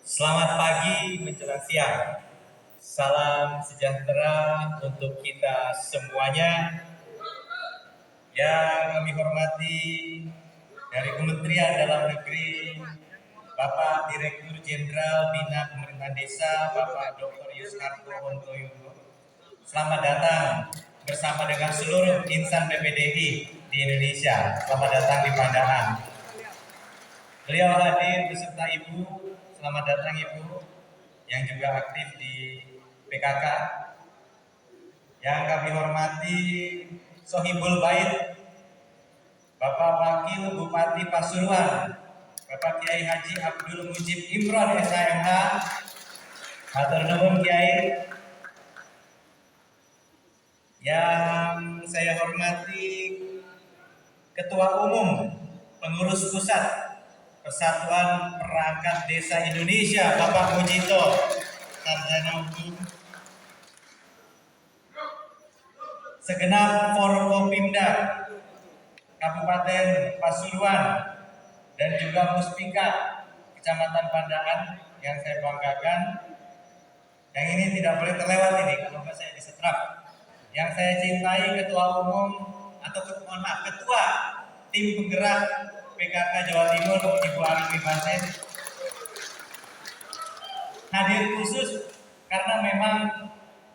Selamat pagi menjelang siang. Salam sejahtera untuk kita semuanya. Yang kami hormati dari Kementerian Dalam Negeri, Bapak Direktur Jenderal Bina Pemerintahan Desa, Bapak Dr. Yusnarto Hontoyono. Selamat datang bersama dengan seluruh insan PPDI di Indonesia. Selamat datang di Pandaan. Beliau hadir beserta Ibu. Selamat datang Ibu yang juga aktif di PKK. Yang kami hormati Sohibul Bait, Bapak Wakil Bupati Pasuruan, Bapak Kiai Haji Abdul Mujib Imron SHMH. Matur nuwun Kiai. Yang saya hormati Ketua Umum Pengurus Pusat Persatuan Perangkat Desa Indonesia, Bapak Mujito Sarjana Hukum. Segenap Forkopimda Kabupaten Pasuruan dan juga Muspika Kecamatan Pandaan yang saya banggakan. Yang ini tidak boleh terlewat ini, kalau nggak saya disetrap. Yang saya cintai Ketua Umum atau Ketua Tim Penggerak PKK Jawa Timur, Ibu Arifin Basen. Hadir khusus karena memang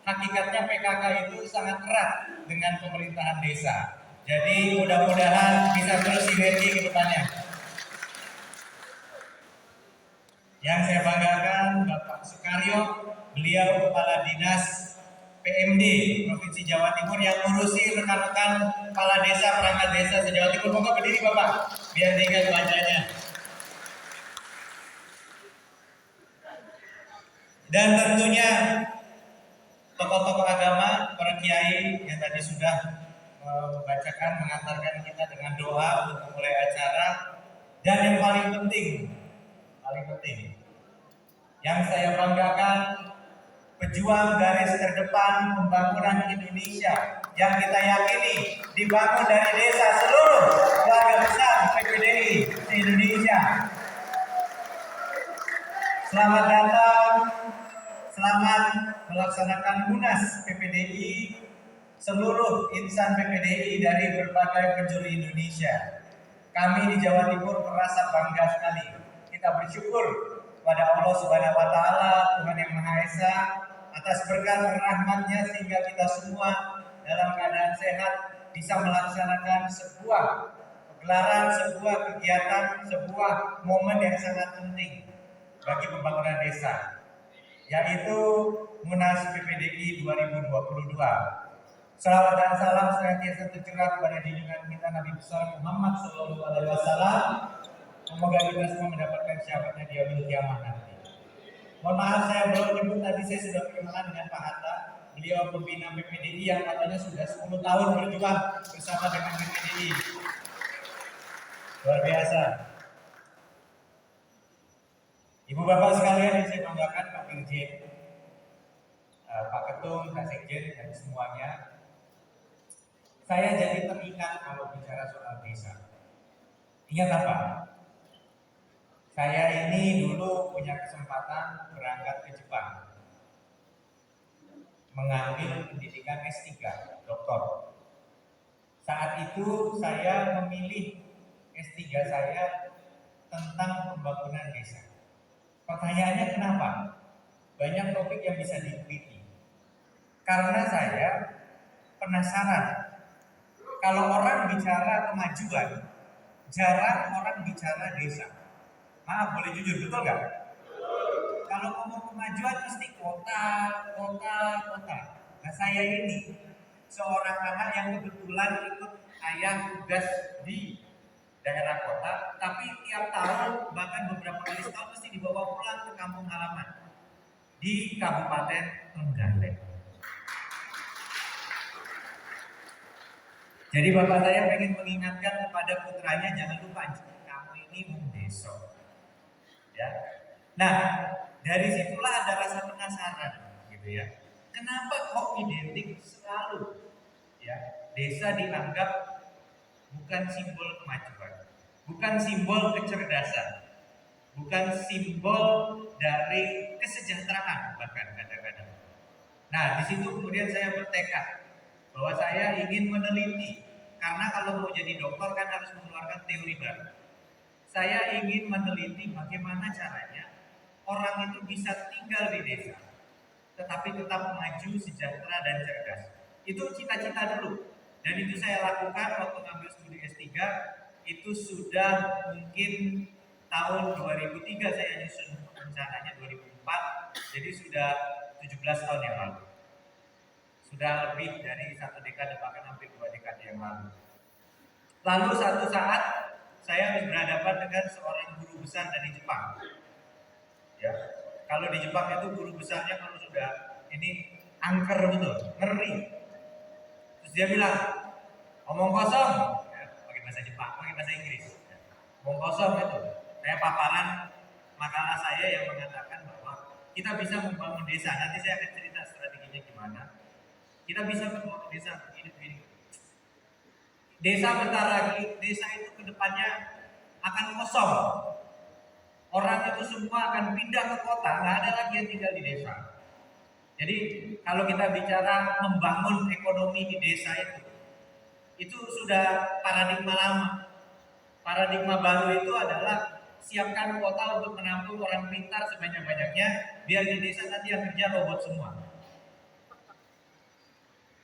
hakikatnya PKK itu sangat erat dengan pemerintahan desa. Jadi mudah-mudahan bisa terus sinergi ke depannya. Yang saya banggakan Bapak Sukaryo, beliau Kepala Dinas PMD Provinsi Jawa Timur yang ngurusi rekan-rekan kepala desa, perangkat desa se-Jawa Timur. Moga berdiri Bapak, biar diingat wajahnya. Dan tentunya tokoh-tokoh agama, para kiai yang tadi sudah membacakan, mengantarkan kita dengan doa untuk memulai acara. Dan yang paling penting, yang saya banggakan, pejuang garis terdepan pembangunan Indonesia yang kita yakini dibangun dari desa, seluruh keluarga besar PPDI di Indonesia. Selamat datang, selamat melaksanakan Munas PPDI, seluruh insan PPDI dari berbagai penjuru Indonesia. Kami di Jawa Timur merasa bangga sekali. Kita bersyukur kepada Allah Subhanahu wa Ta'ala, Tuhan Yang Maha Esa, atas berkat rahmatnya sehingga kita semua dalam keadaan sehat bisa melaksanakan sebuah pegelaran, sebuah kegiatan, sebuah momen yang sangat penting bagi pembangunan desa, yaitu Munas PPDI 2022. Salawat dan salam senantiasa tercurah kepada junjungan kita Nabi besar Muhammad Sallallahu Alaihi Wasallam. Semoga kita semua mendapatkan syafaatnya di yaumil kiamah nanti. Mohon maaf saya belum nyebut, tadi saya sudah perkenalan dengan Pak Hatta. Beliau pembina PPDI yang katanya sudah 10 tahun berjuang bersama dengan PPDI. Luar biasa. Ibu bapak sekalian yang saya banggakan, Pak Dirjen, Pak Ketum, Pak Sekjen, dan semuanya. Saya jadi teringat kalau bicara soal desa. Ingat apa? Saya ini dulu punya kesempatan berangkat ke Jepang, mengambil pendidikan S3, doktor. Saat itu saya memilih S3 saya tentang pembangunan desa. Pertanyaannya kenapa? Banyak topik yang bisa diteliti. Karena saya penasaran. Kalau orang bicara kemajuan, jarang orang bicara desa. Maaf, boleh jujur, betul nggak? Kalau ngomong kemajuan mesti kota. Nah saya ini seorang anak yang kebetulan ikut ayah tugas di daerah kota, tapi tiap tahun bahkan beberapa kali setahun mesti dibawa pulang ke kampung halaman di Kabupaten Trenggalek. Jadi bapak saya pengen mengingatkan kepada putranya, jangan lupa kamu ini deso. Ya. Nah, dari situlah ada rasa penasaran, gitu ya. Kenapa kok identik selalu, ya, desa dianggap bukan simbol kemajuan, bukan simbol kecerdasan, bukan bukan simbol dari kesejahteraan bahkan kadang-kadang. Nah, di situ kemudian saya bertekad bahwa saya ingin meneliti, karena kalau mau jadi dokter kan harus mengeluarkan teori baru. Saya ingin meneliti bagaimana caranya orang itu bisa tinggal di desa, tetapi tetap maju, sejahtera, dan cerdas. Itu cita-cita dulu. Dan itu saya lakukan waktu ngambil studi S3, itu sudah mungkin tahun 2003 saya nyusun rencananya 2004, jadi sudah 17 tahun yang lalu. Sudah lebih dari 1 dekade, bahkan hampir 2 dekade yang lalu. Lalu satu saat saya harus berhadapan dengan seorang guru besar dari Jepang. Ya, kalau di Jepang itu guru besarnya kalau sudah ini angker betul, ngeri. Terus dia bilang, omong kosong, ya, pakai bahasa Jepang, pakai bahasa Inggris. Ya, omong kosong itu. Saya paparan makalah saya yang mengatakan bahwa kita bisa membangun desa. Nanti saya akan cerita strateginya gimana. Kita bisa membangun desa begini. Desa bentar lagi, desa itu kedepannya akan kosong. Orang itu semua akan pindah ke kota, nggak ada lagi yang tinggal di desa. Jadi kalau kita bicara membangun ekonomi di desa itu sudah paradigma lama. Paradigma baru itu adalah siapkan kota untuk menampung orang pintar sebanyak-banyaknya, biar di desa nanti yang kerja robot semua.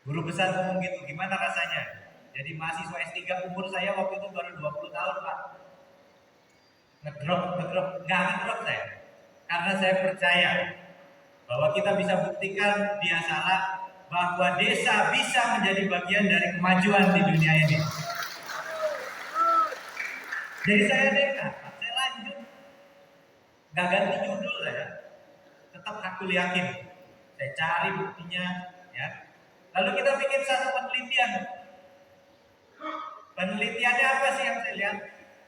Guru besar ngomong gitu, gimana rasanya? Jadi mahasiswa S3 umur saya waktu itu baru 20 tahun Pak. Ngedrop, nggak ngedrop saya. Karena saya percaya bahwa kita bisa buktikan dia salah, bahwa desa bisa menjadi bagian dari kemajuan di dunia ini. Jadi saya nekat, saya lanjut, nggak ganti judul saya, tetap aku yakin. Saya cari buktinya, ya. Lalu kita bikin satu penelitian. Penelitiannya apa sih yang saya lihat?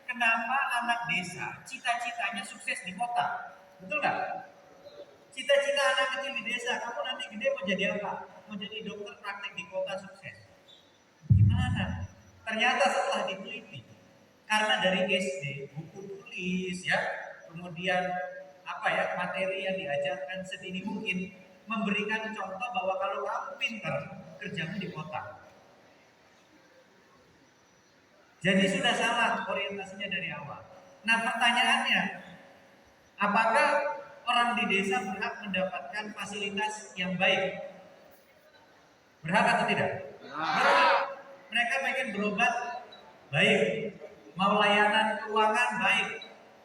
Kenapa anak desa cita-citanya sukses di kota? Betul nggak? Cita-cita anak kecil di desa, kamu nanti gede mau jadi apa? Mau jadi dokter praktek di kota sukses. Gimana? Ternyata setelah diteliti, karena dari SD buku tulis ya, kemudian apa ya, materi yang diajarkan sedini mungkin memberikan contoh bahwa kalau kamu pinter, kerjamu di kota. Jadi sudah salah orientasinya dari awal. Nah pertanyaannya, apakah orang di desa berhak mendapatkan fasilitas yang baik? Berhak atau tidak? Berhak. Mereka pengen berobat, baik. Mau layanan keuangan, baik.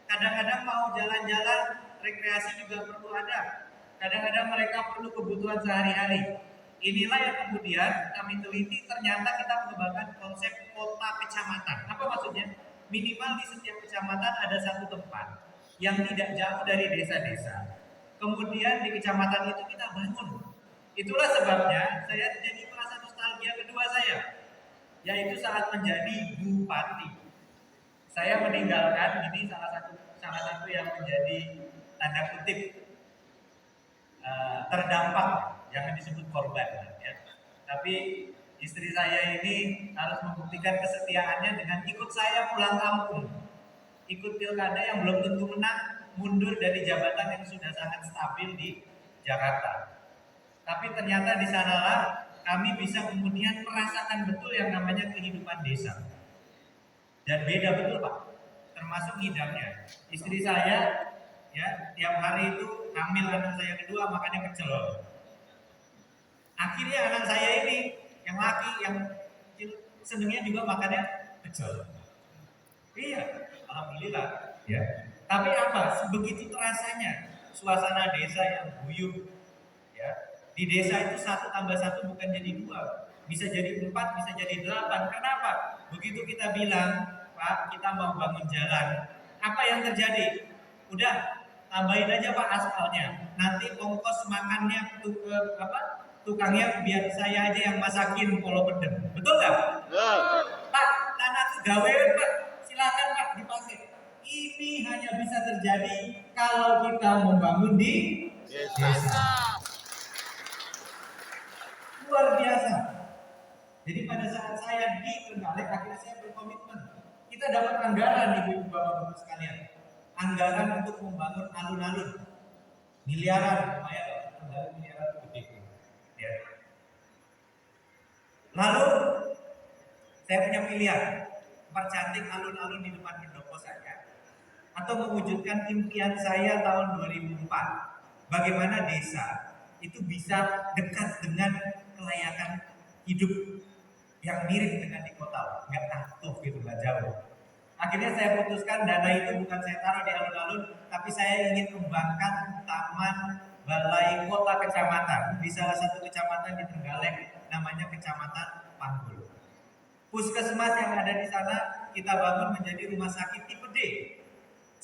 Kadang-kadang mau jalan-jalan, rekreasi juga perlu ada. Kadang-kadang mereka perlu kebutuhan sehari-hari. Inilah yang kemudian kami teliti, ternyata kita mengembangkan konsep kota kecamatan. Apa maksudnya? Minimal di setiap kecamatan ada satu tempat yang tidak jauh dari desa-desa. Kemudian di kecamatan itu kita bangun. Itulah sebabnya saya jadi merasa nostalgia kedua saya, yaitu saat menjadi bupati. Saya meninggalkan, ini salah satu yang menjadi tanda kutip terdampak, jangan disebut korban ya. Tapi istri saya ini harus membuktikan kesetiaannya dengan ikut saya pulang kampung, ikut pilkada yang belum tentu menang, mundur dari jabatan yang sudah sangat stabil di Jakarta. Tapi ternyata di sanalah kami bisa kemudian merasakan betul yang namanya kehidupan desa. Dan beda betul Pak, termasuk ngidamnya. Istri saya ya tiap hari itu hamil anak saya kedua makannya pecel. Akhirnya anak saya ini yang laki yang senengnya juga makannya pecel. Iya, alhamdulillah ya. Tapi apa? Begitu terasanya suasana desa yang guyup ya. Di desa itu 1+1 bukan jadi 2, bisa jadi 4, bisa jadi 8. Kenapa? Begitu kita bilang, Pak, kita mau bangun jalan, apa yang terjadi? Udah, tambahin aja Pak aspalnya. Nanti ongkos makannya tukangnya biar saya aja yang masakin polo pedem. Betul nggak? Pak, tanah tuh gawean Pak, silakan Pak dipakai. Ini hanya bisa terjadi kalau kita membangun di desa. Luar biasa. Jadi pada saat saya di Trenggalek, akhirnya saya berkomitmen. Kita dapat anggaran ibu bapak-bapak sekalian. anggaran untuk membangun alun-alun miliaran, lumayan, anggaran miliaran gede. Ya. Lalu saya punya pilihan, percantik alun-alun di depan pendopo saya, atau mewujudkan impian saya tahun 2004. Bagaimana desa itu bisa dekat dengan kelayakan hidup yang mirip dengan di kota, nggak takut gitu, nggak jauh. Akhirnya saya putuskan dana itu bukan saya taruh di alun-alun, tapi saya ingin kembangkan taman balai kota kecamatan di salah satu kecamatan di Trenggalek, namanya Kecamatan Panggul. Puskesmas yang ada di sana kita bangun menjadi rumah sakit tipe D.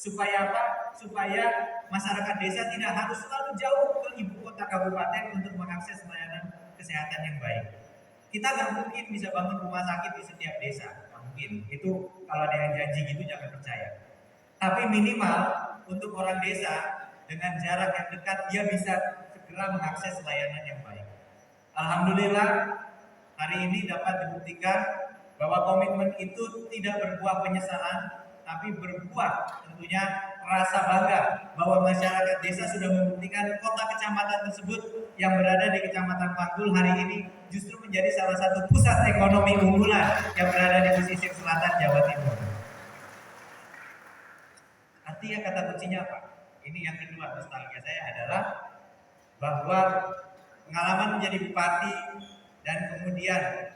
Supaya apa? Supaya masyarakat desa tidak harus selalu jauh ke ibu kota kabupaten untuk mengakses layanan kesehatan yang baik. Kita nggak mungkin bisa bangun rumah sakit di setiap desa, nggak mungkin. Itu kalau ada yang janji gitu jangan percaya. Tapi minimal untuk orang desa dengan jarak yang dekat dia bisa segera mengakses layanan yang baik. Alhamdulillah hari ini dapat dibuktikan bahwa komitmen itu tidak berbuah penyesalan, tapi berbuah tentunya rasa bangga bahwa masyarakat desa sudah membuktikan kota kecamatan tersebut yang berada di Kecamatan Panggul hari ini justru menjadi salah satu pusat ekonomi unggulan yang berada di pesisir selatan Jawa Timur. Artinya kata kuncinya apa? Ini yang kedua nostalgia saya adalah bahwa pengalaman menjadi bupati dan kemudian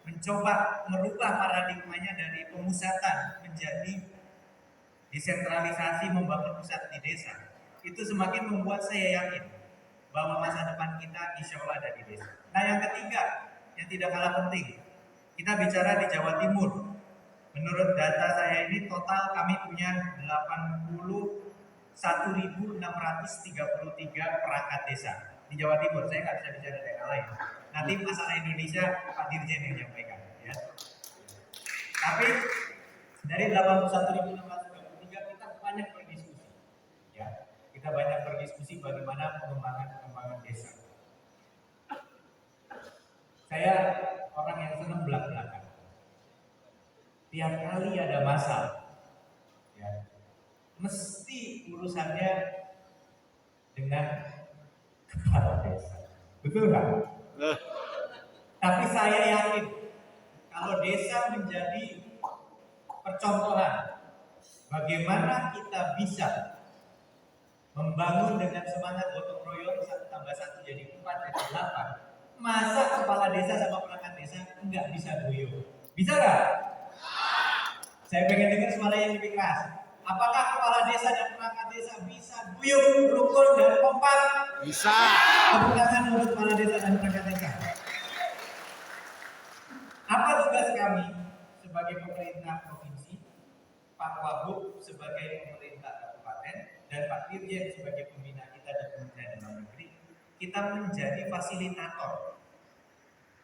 mencoba merubah paradigmanya dari pemusatan menjadi desentralisasi, membangun pusat di desa, itu semakin membuat saya yakin bahwa masa depan kita insya Allah ada di desa. Nah yang ketiga, yang tidak kalah penting, kita bicara di Jawa Timur. Menurut data saya ini total kami punya 81.633 perangkat desa di Jawa Timur. Saya nggak bisa bicara daerah lain. Nanti masalah Indonesia Pak Dirjen yang menyampaikan. Ya. Tapi dari 81.633 kita banyak berdiskusi. Ya, kita banyak berdiskusi bagaimana pengembangan desa. Saya orang yang senang belak-belakan. Tiap kali ada masalah, ya, mesti urusannya dengan kepala desa. Betul nggak? Tapi saya yakin kalau desa menjadi percontohan bagaimana kita bisa membangun dengan semangat gotong royong 1 tambah 1 jadi 4 jadi 8. Masa kepala desa sama perangkat desa nggak bisa guyup? Bisa nggak? Saya pengen dengar suara yang lebih keras. Apakah kepala desa dan perangkat desa bisa guyup, rukun, dan kompak? Bisa. Tepuk tangan untuk kepala desa dan perangkat desa. Apa tugas kami sebagai pemerintah provinsi, Pak Wagub sebagai pemerintah kabupaten, dan Pak Dirjen sebagai pembina kita dan Kementerian Dalam Negeri? Kita menjadi fasilitator.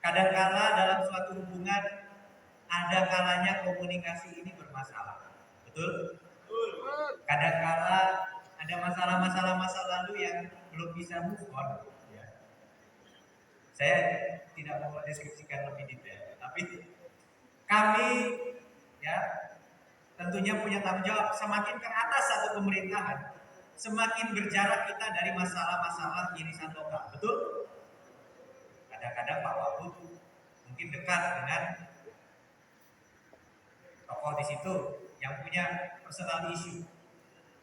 Kadangkala dalam suatu hubungan ada kalanya komunikasi ini bermasalah, betul? Kadangkala ada masalah-masalah masa lalu yang belum bisa move on. Ya. Saya tidak mau deskripsikan lebih detail, tapi kami ya tentunya punya tanggung jawab. Semakin ke atas satu pemerintahan, semakin berjarak kita dari masalah-masalah irisan lokal, betul? Kadang-kadang Pak Wagub mungkin dekat dengan tokoh di situ yang punya personal issue,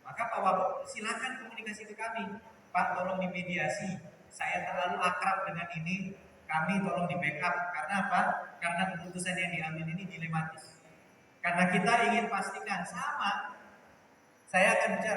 maka Pak Wagub silakan komunikasi ke kami. Pak, tolong dimediasi. Saya terlalu akrab dengan ini. Kami tolong di backup. Karena apa? Karena keputusan yang diambil ini dilematis. Karena kita ingin pastikan sama. Saya akan bicara.